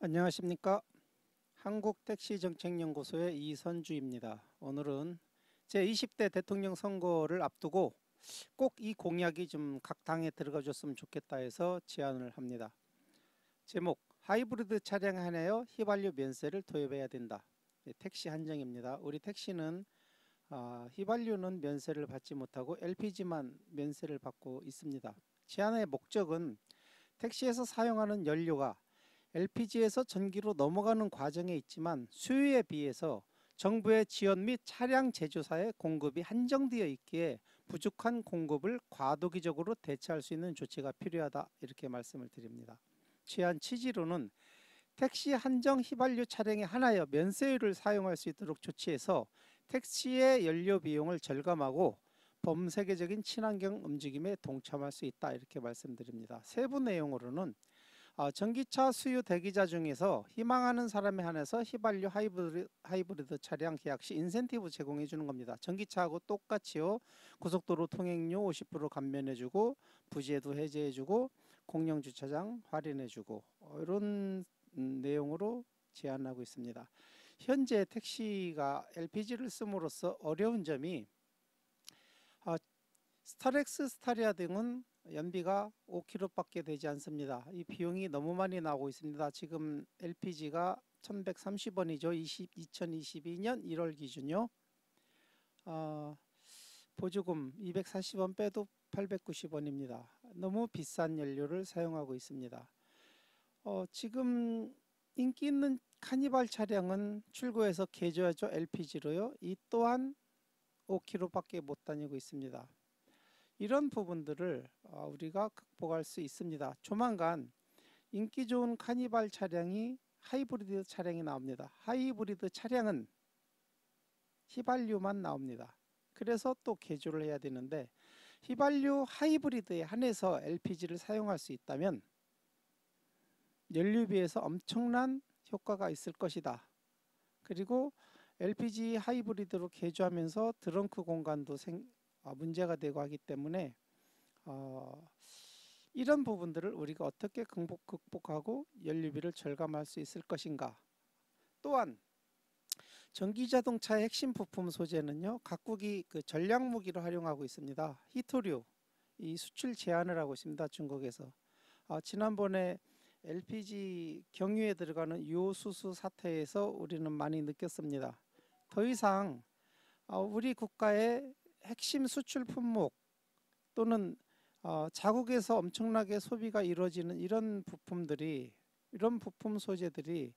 안녕하십니까. 한국택시정책연구소의 이선주입니다. 오늘은 제20대 대통령 선거를 앞두고 꼭 이 공약이 좀 각 당에 들어가 줬으면 좋겠다 해서 제안을 합니다. 제목, 하이브리드 차량 하나에 휘발유 면세를 도입해야 된다. 택시 한정입니다. 우리 택시는 휘발유는 면세를 받지 못하고 LPG만 면세를 받고 있습니다. 제안의 목적은 택시에서 사용하는 연료가 LPG에서 전기로 넘어가는 과정에 있지만 수요에 비해서 정부의 지원 및 차량 제조사의 공급이 한정되어 있기에 부족한 공급을 과도기적으로 대체할 수 있는 조치가 필요하다, 이렇게 말씀을 드립니다. 제안 취지로는 택시 한정 휘발유 차량에 하나여 면세율을 사용할 수 있도록 조치해서 택시의 연료 비용을 절감하고 범세계적인 친환경 움직임에 동참할 수 있다, 이렇게 말씀드립니다. 세부 내용으로는 전기차 수요 대기자 중에서 희망하는 사람에 한해서 휘발유 하이브리드 차량 계약 시 인센티브 제공해 주는 겁니다. 전기차하고 똑같이요. 고속도로 통행료 50% 감면해 주고 부지에도 해제해 주고 공영 주차장 할인해 주고 이런 내용으로 제안하고 있습니다. 현재 택시가 LPG를 씀으로써 어려운 점이 스타렉스, 스타리아 등은 연비가 5km밖에 되지 않습니다. 이 비용이 너무 많이 나오고 있습니다. 지금 LPG가 1130원이죠. 2022년 1월 기준요. 보조금 240원 빼도 890원입니다. 너무 비싼 연료를 사용하고 있습니다. 지금 인기 있는 카니발 차량은 출고해서 개조하죠. LPG로요. 이 또한 5km밖에 못 다니고 있습니다. 이런 부분들을 우리가 극복할 수 있습니다. 조만간 인기 좋은 카니발 차량이 하이브리드 차량이 나옵니다. 하이브리드 차량은 휘발유만 나옵니다. 그래서 또 개조를 해야 되는데 휘발유 하이브리드에 한해서 LPG를 사용할 수 있다면 연료비에서 엄청난 효과가 있을 것이다. 그리고 LPG 하이브리드로 개조하면서 트렁크 공간도 문제가 되고 하기 때문에 이런 부분들을 우리가 어떻게 극복하고 연료비를 절감할 수 있을 것인가. 또한 전기자동차의 핵심 부품 소재는요, 각국이 그 전략무기로 활용하고 있습니다. 히토류, 이 수출 제한을 하고 있습니다. 중국에서. 지난번에 LPG 경유에 들어가는 요수수 사태에서 우리는 많이 느꼈습니다. 더 이상 우리 국가의 핵심 수출 품목 또는 자국에서 엄청나게 소비가 이루어지는 이런 부품 소재들이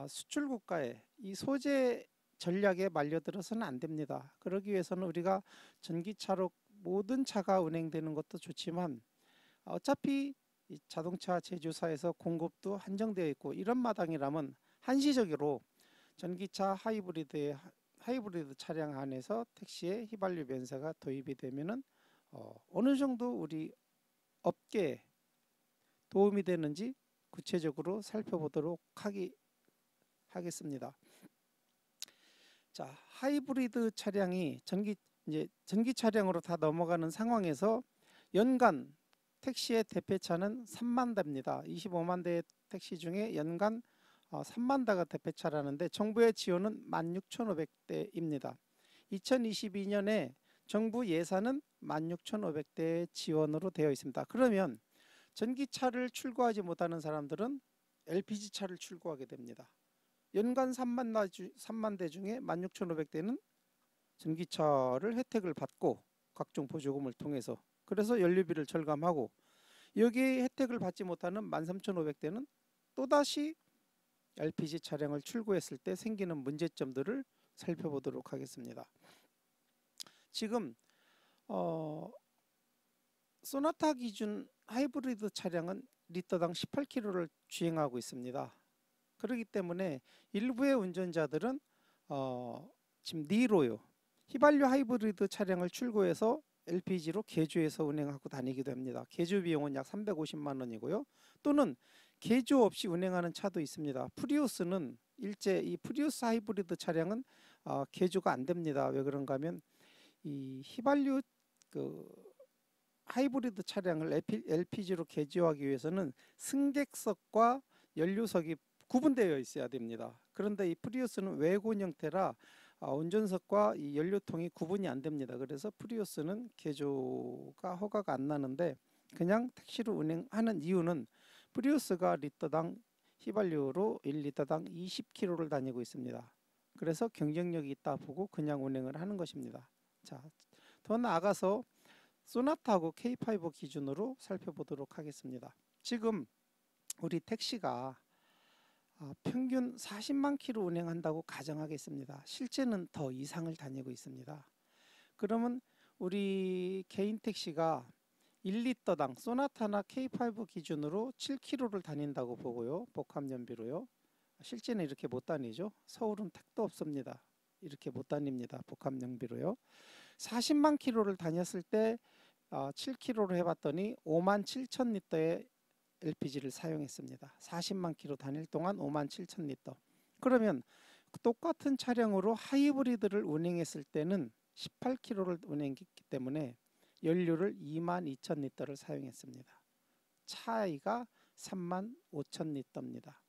수출 국가의 이 소재 전략에 말려들어서는 안 됩니다. 그러기 위해서는 우리가 전기차로 모든 차가 운행되는 것도 좋지만 어차피 이 자동차 제조사에서 공급도 한정되어 있고 이런 마당이라면 한시적으로 전기차 하이브리드 차량 안에서 택시에 휘발유 면세가 도입이 되면은 어느 정도 우리 업계에 도움이 되는지 구체적으로 살펴보도록 하겠습니다. 자, 하이브리드 차량이 전기 차량으로 다 넘어가는 상황에서 연간 택시의 대표차는 3만 대입니다. 25만 대의 택시 중에 연간 3만 대가 대표차라는데 정부의 지원은 16,500대입니다. 2022년에 정부 예산은 16,500대 지원으로 되어 있습니다. 그러면 전기차를 출고하지 못하는 사람들은 LPG차를 출고하게 됩니다. 연간 3만 대 중에 16,500대는 전기차를 혜택을 받고 각종 보조금을 통해서 그래서 연료비를 절감하고 여기에 혜택을 받지 못하는 13,500대는 또다시 LPG 차량을 출고했을 때 생기는 문제점들을 살펴보도록 하겠습니다. 지금 소나타 기준 하이브리드 차량은 리터당 18km를 주행하고 있습니다. 그렇기 때문에 일부의 운전자들은 지금 니로요, 휘발유 하이브리드 차량을 출고해서 LPG로 개조해서 운행하고 다니기도 합니다. 개조 비용은 약 350만 원이고요. 또는 개조 없이 운행하는 차도 있습니다. 프리우스는 이 프리우스 하이브리드 차량은 개조가 안 됩니다. 왜 그런가 하면 이 휘발유 하이브리드 차량을 LPG로 개조하기 위해서는 승객석과 연료석이 구분되어 있어야 됩니다. 그런데 이 프리우스는 외고인 형태라 운전석과 이 연료통이 구분이 안 됩니다. 그래서 프리우스는 개조가 허가가 안 나는데 그냥 택시로 운행하는 이유는 프리우스가 리터당 휘발유로 1리터당 20km를 다니고 있습니다. 그래서 경쟁력이 있다 보고 그냥 운행을 하는 것입니다. 자, 더 나아가서 소나타하고 K5 기준으로 살펴보도록 하겠습니다. 지금 우리 택시가 평균 40만 킬로 운행한다고 가정하겠습니다. 실제는 더 이상을 다니고 있습니다. 그러면 우리 개인 택시가 1리터당 소나타나 K5 기준으로 7km를 다닌다고 보고요. 복합연비로요. 실제는 이렇게 못 다니죠. 서울은 택도 없습니다. 이렇게 못 다닙니다. 복합연비로요. 40만 킬로를 다녔을 때 7km로 해봤더니 5만 7천 리터의 LPG를 사용했습니다. 40만 킬로 다닐 동안 5만 7천 리터. 그러면 똑같은 차량으로 하이브리드를 운행했을 때는 18km를 운행했기 때문에 연료를 2만 2천 리터를 사용했습니다. 차이가 3만 5천 리터입니다.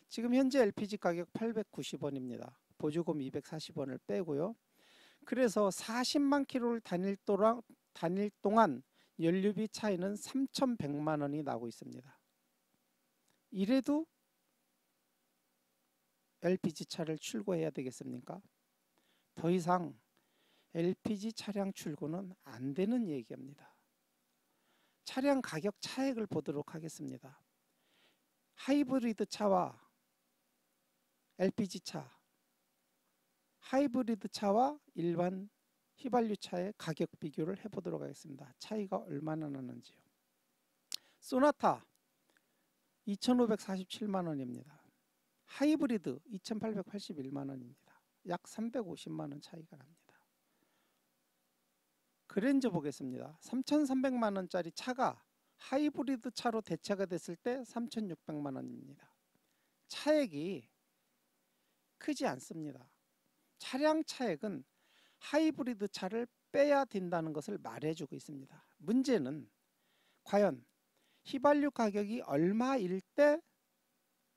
지금 현재 LPG 가격 890원입니다. 보조금 240원을 빼고요. 그래서 40만 킬로를 다닐 동안 연료비 차이는 3,100만 원이 나고 있습니다. 이래도 LPG 차를 출고해야 되겠습니까? 더 이상 LPG 차량 출고는 안 되는 얘기입니다. 차량 가격 차액을 보도록 하겠습니다. 하이브리드 차와 LPG 차, 하이브리드 차와 일반 휘발유 차의 가격 비교를 해보도록 하겠습니다. 차이가 얼마나 나는지요. 소나타 2,547만 원입니다. 하이브리드 2,881만 원입니다. 약 350만 원 차이가 납니다. 그랜저 보겠습니다. 3,300만 원짜리 차가 하이브리드 차로 대체가 됐을 때 3,600만 원입니다. 차액이 크지 않습니다. 차량 차액은 하이브리드 차를 빼야 된다는 것을 말해주고 있습니다. 문제는 과연 휘발유 가격이 얼마일 때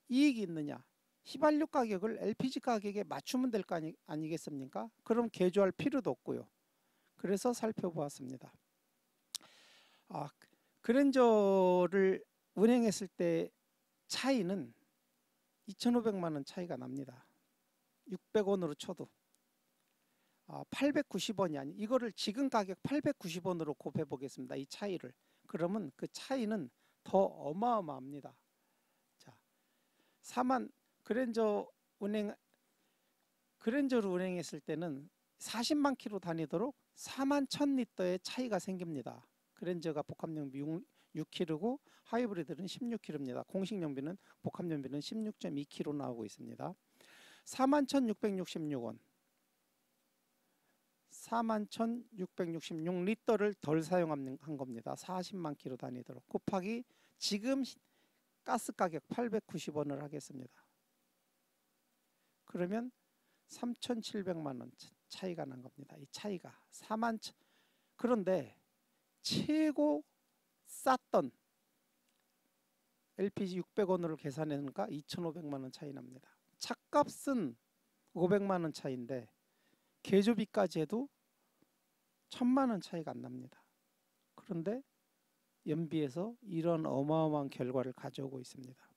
이익이 있느냐? 휘발유 가격을 LPG 가격에 맞추면 될 거 아니겠습니까? 그럼 개조할 필요도 없고요. 그래서 살펴보았습니다. 그랜저를 운행했을 때 차이는 2,500만 원 차이가 납니다. 600원으로 쳐도 890원이 아니 이거를 지금 가격 890원으로 곱해 보겠습니다. 이 차이를. 그러면 그 차이는 더 어마어마합니다. 자, 4만 그랜저를 운행했을 때는 40만 킬로 다니도록 4만 1000리터의 차이가 생깁니다. 그랜저가 복합연비 6kg고 하이브리드는 16kg입니다. 공식 연비는 복합연비는 16.2kg 나오고 있습니다. 41,666원 41,666리터를 덜 사용한 겁니다. 40만 킬로 다니도록 곱하기 지금 가스 가격 890원을 하겠습니다. 그러면 3,700만 원 차이가 난 겁니다. 이 차이가 4만 그런데 최고 쌌던 LPG 600원으로 계산하니까 2,500만 원 차이 납니다. 차값은 500만 원 차이인데 개조비까지 해도 1,000만 원 차이가 안 납니다. 그런데 연비에서 이런 어마어마한 결과를 가져오고 있습니다.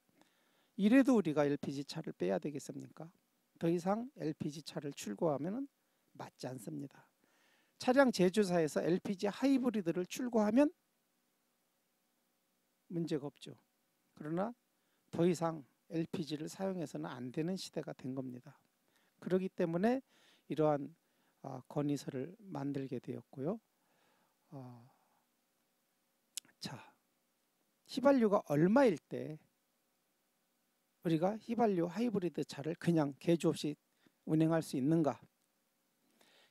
이래도 우리가 LPG 차를 빼야 되겠습니까? 더 이상 LPG 차를 출고하면 맞지 않습니다. 차량 제조사에서 LPG 하이브리드를 출고하면 문제가 없죠. 그러나 더 이상 LPG를 사용해서는 안 되는 시대가 된 겁니다. 그렇기 때문에 이러한 건의서를 만들게 되었고요. 자, 휘발유가 얼마일 때 우리가 휘발유 하이브리드 차를 그냥 개조 없이 운행할 수 있는가?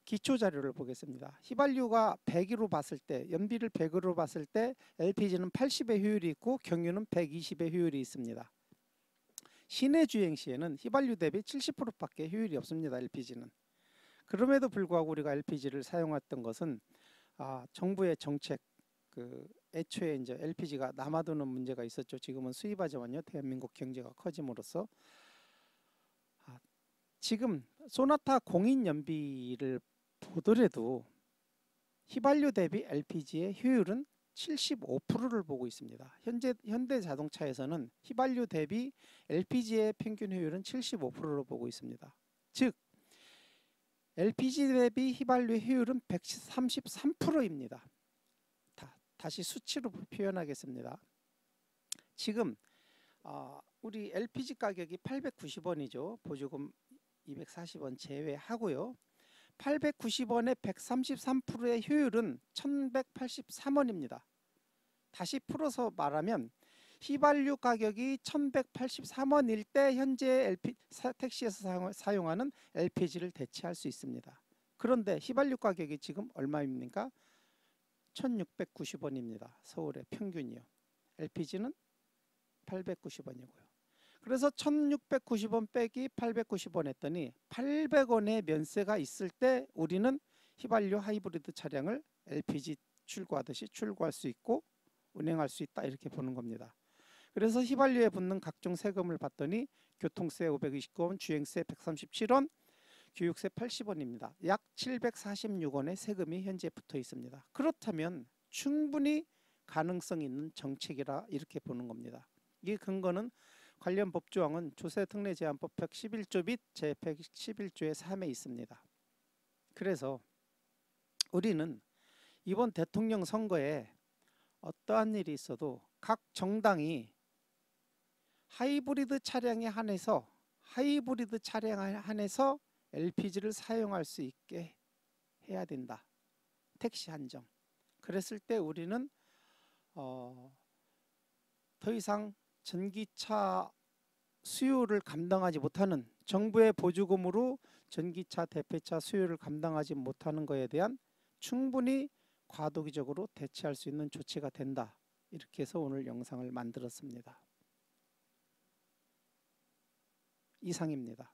기초 자료를 보겠습니다. 휘발유가 100으로 봤을 때, 연비를 100으로 봤을 때 LPG는 80의 효율이 있고 경유는 120의 효율이 있습니다. 시내 주행 시에는 휘발유 대비 70%밖에 효율이 없습니다. LPG는. 그럼에도 불구하고 우리가 LPG를 사용했던 것은 정부의 정책, 애초에 이제 LPG가 남아도는 문제가 있었죠. 지금은 수입하지만요. 대한민국 경제가 커짐으로써 지금 소나타 공인 연비를 보더라도 휘발유 대비 LPG의 효율은 75%를 보고 있습니다. 현대 자동차에서는 휘발유 대비 LPG의 평균 효율은 75%로 보고 있습니다. 즉 LPG 대비 휘발유 효율은 133%입니다. 다시 수치로 표현하겠습니다. 지금 우리 LPG 가격이 890원이죠. 보조금 240원 제외하고요. 890원의 133%의 효율은 1183원입니다. 다시 풀어서 말하면 휘발유 가격이 1183원일 때 현재 택시에서 사용하는 LPG를 대체할 수 있습니다. 그런데 휘발유 가격이 지금 얼마입니까? 1690원입니다. 서울의 평균이요. LPG는 890원이고요. 그래서 1690원 빼기 890원 했더니 800원의 면세가 있을 때 우리는 휘발유 하이브리드 차량을 LPG 출고하듯이 출고할 수 있고 운행할 수 있다 이렇게 보는 겁니다. 그래서 휘발유에 붙는 각종 세금을 봤더니 교통세 529원, 주행세 137원, 교육세 80원입니다. 약 746원의 세금이 현재 붙어 있습니다. 그렇다면 충분히 가능성 있는 정책이라 이렇게 보는 겁니다. 이 근거는 관련 법조항은 조세특례제한법 111조 및 제111조의 3에 있습니다. 그래서 우리는 이번 대통령 선거에 어떠한 일이 있어도 각 정당이 하이브리드 차량에 한해서 LPG를 사용할 수 있게 해야 된다. 택시 한정. 그랬을 때 우리는 더 이상 전기차 수요를 감당하지 못하는 정부의 보조금으로 전기차 대표차 수요를 감당하지 못하는 것에 대한 충분히 과도기적으로 대체할 수 있는 조치가 된다. 이렇게 해서 오늘 영상을 만들었습니다. 이상입니다.